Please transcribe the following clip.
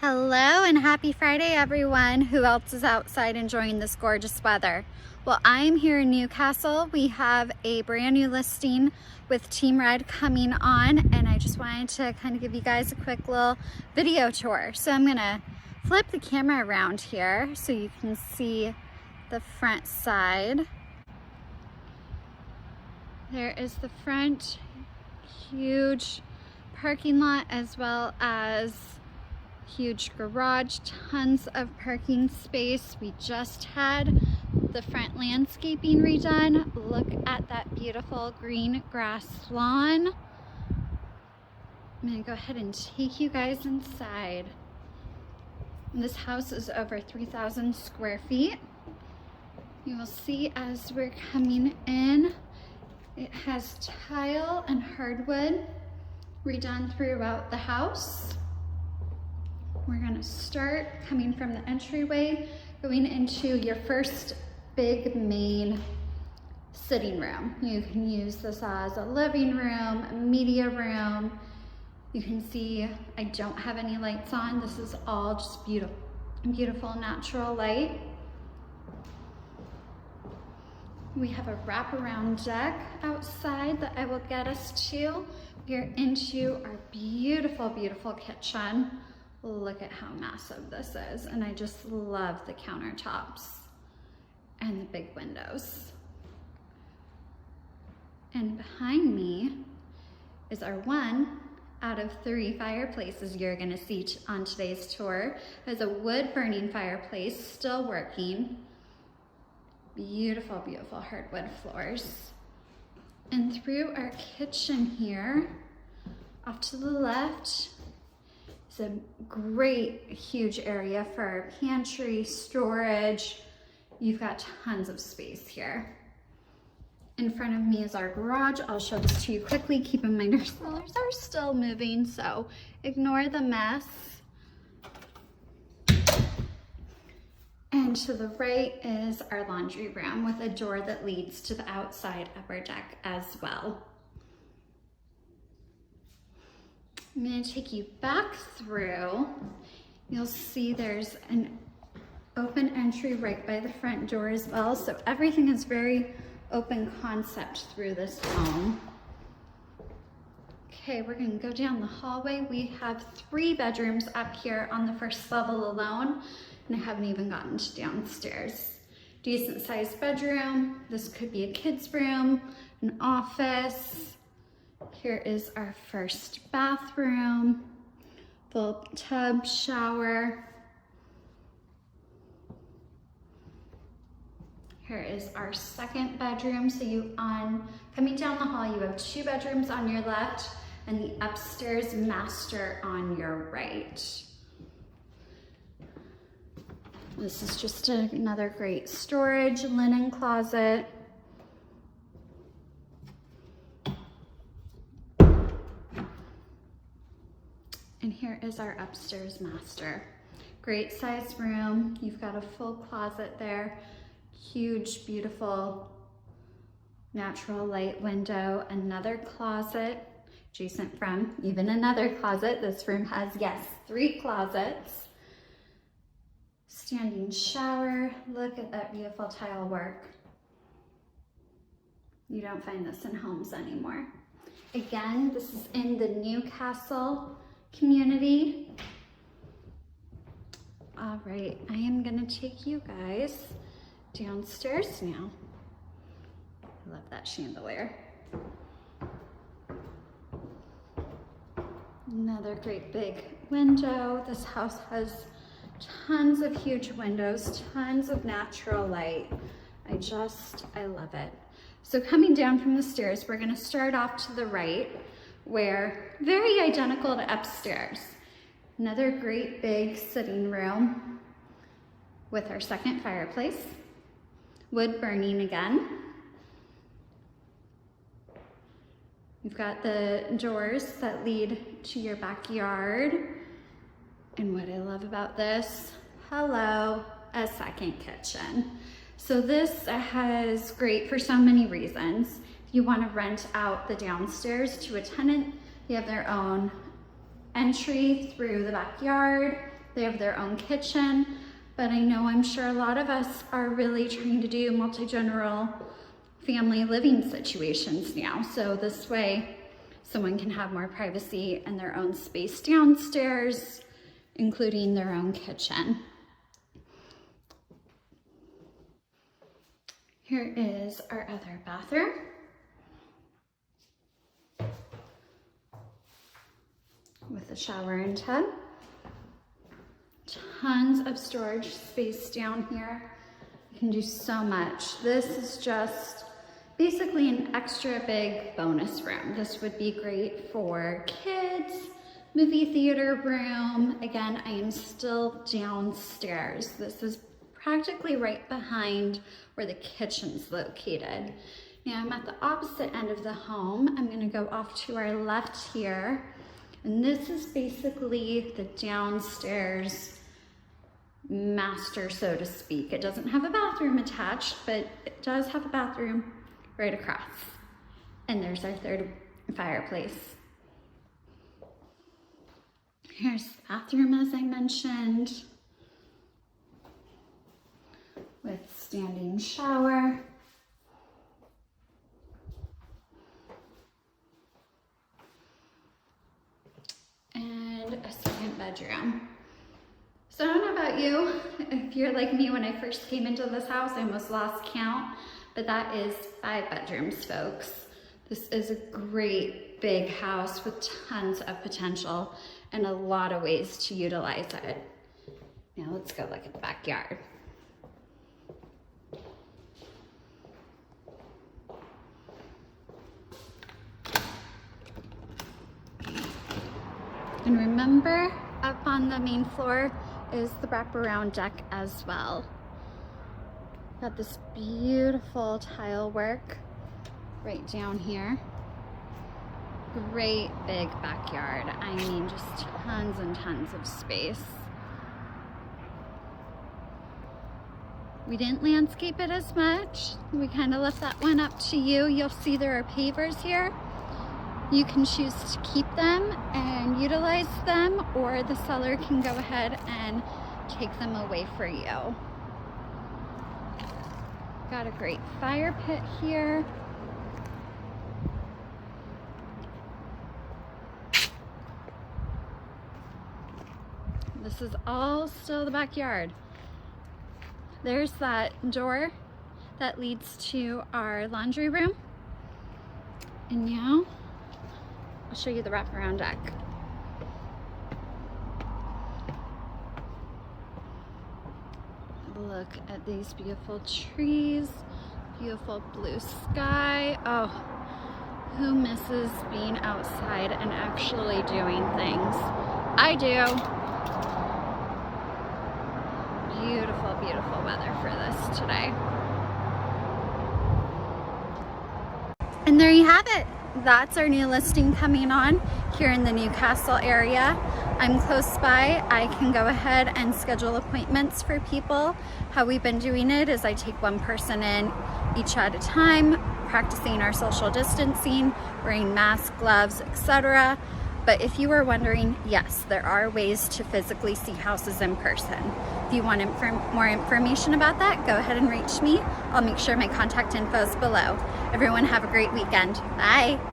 Hello and happy Friday, everyone. Who else is outside enjoying this gorgeous weather? Well, I'm here in Newcastle. We have a brand new listing with Team Red coming on, and I just wanted to kind of give you guys a quick little video tour. So I'm gonna flip the camera around here so you can see the front side. There is the front, huge parking lot as well as huge garage, tons of parking space. We just had the front landscaping redone. Look at that beautiful green grass lawn. I'm gonna go ahead and take you guys inside. This house is over 3,000 square feet. You will see as we're coming in, it has tile and hardwood redone throughout the house. We're gonna start coming from the entryway, going into your first big main sitting room. You can use this as a living room, a media room. You can see I don't have any lights on. This is all just beautiful, beautiful natural light. We have a wraparound deck outside that I will get us to. We're into our beautiful, beautiful kitchen. Look at how massive this is, and I just love the countertops and the big windows. And behind me is our 1 out of 3 fireplaces you're gonna see on today's tour. There's a wood burning fireplace, still working. Beautiful, beautiful hardwood floors. And through our kitchen here, off to the left, it's a great, huge area for pantry, storage. You've got tons of space here. In front of me is our garage. I'll show this to you quickly. Keep in mind our sellers are still moving, so ignore the mess. And to the right is our laundry room with a door that leads to the outside upper deck as well. I'm going to take you back through. You'll see there's an open entry right by the front door as well. So everything is very open concept through this home. Okay, we're going to go down the hallway. We have 3 bedrooms up here on the first level alone, and I haven't even gotten to downstairs. Decent sized bedroom. This could be a kid's room, an office. Here is our first bathroom, full tub, shower. Here is our second bedroom. So coming down the hall, you have 2 bedrooms on your left and the upstairs master on your right. This is just another great storage, linen closet. And here is our upstairs master. Great sized room. You've got a full closet there. Huge, beautiful natural light window. Another closet adjacent from even another closet. This room has, yes, 3 closets. Standing shower. Look at that beautiful tile work. You don't find this in homes anymore. Again, this is in the Newcastle community. All right, I am gonna take you guys downstairs now. I love that chandelier. Another great big window. This house has tons of huge windows, tons of natural light. I love it. So coming down from the stairs, we're gonna start off to the right, where very identical to upstairs. Another great big sitting room with our second fireplace, wood burning again. You've got the doors that lead to your backyard. And what I love about this, hello, a second kitchen. So this is great for so many reasons. You want to rent out the downstairs to a tenant. You have their own entry through the backyard. They have their own kitchen, but I know I'm sure a lot of us are really trying to do multi-general family living situations now. So this way, someone can have more privacy and their own space downstairs, including their own kitchen. Here is our other bathroom. With a shower and tub. Tons of storage space down here. You can do so much. This is just basically an extra big bonus room. This would be great for kids, movie theater room. Again, I am still downstairs. This is practically right behind where the kitchen's located. Now I'm at the opposite end of the home. I'm gonna go off to our left here. And this is basically the downstairs master, so to speak. It doesn't have a bathroom attached, but it does have a bathroom right across. And there's our third fireplace. Here's the bathroom, as I mentioned, with standing shower. And a second bedroom. So I don't know about you, if you're like me when I first came into this house, I almost lost count, but that is 5 bedrooms, folks. This is a great big house with tons of potential and a lot of ways to utilize it. Now let's go look at the backyard. And remember, up on the main floor is the wraparound deck as well. Got this beautiful tile work right down here. Great big backyard. I mean, just tons and tons of space. We didn't landscape it as much. We kind of left that one up to you. You'll see there are pavers here. You can choose to keep them and utilize them, or the seller can go ahead and take them away for you. Got a great fire pit here. This is all still the backyard. There's that door that leads to our laundry room. And now I'll show you the wraparound deck. Look at these beautiful trees, beautiful blue sky. Oh, who misses being outside and actually doing things? I do. Beautiful, beautiful weather for this today. And there you have it. That's our new listing coming on here in the Newcastle area. I'm close by. I can go ahead and schedule appointments for people. How we've been doing it is I take one person in each at a time, practicing our social distancing, wearing masks, gloves, etc. But if you were wondering, yes, there are ways to physically see houses in person. If you want more information about that, go ahead and reach me. I'll make sure my contact info is below. Everyone have a great weekend. Bye.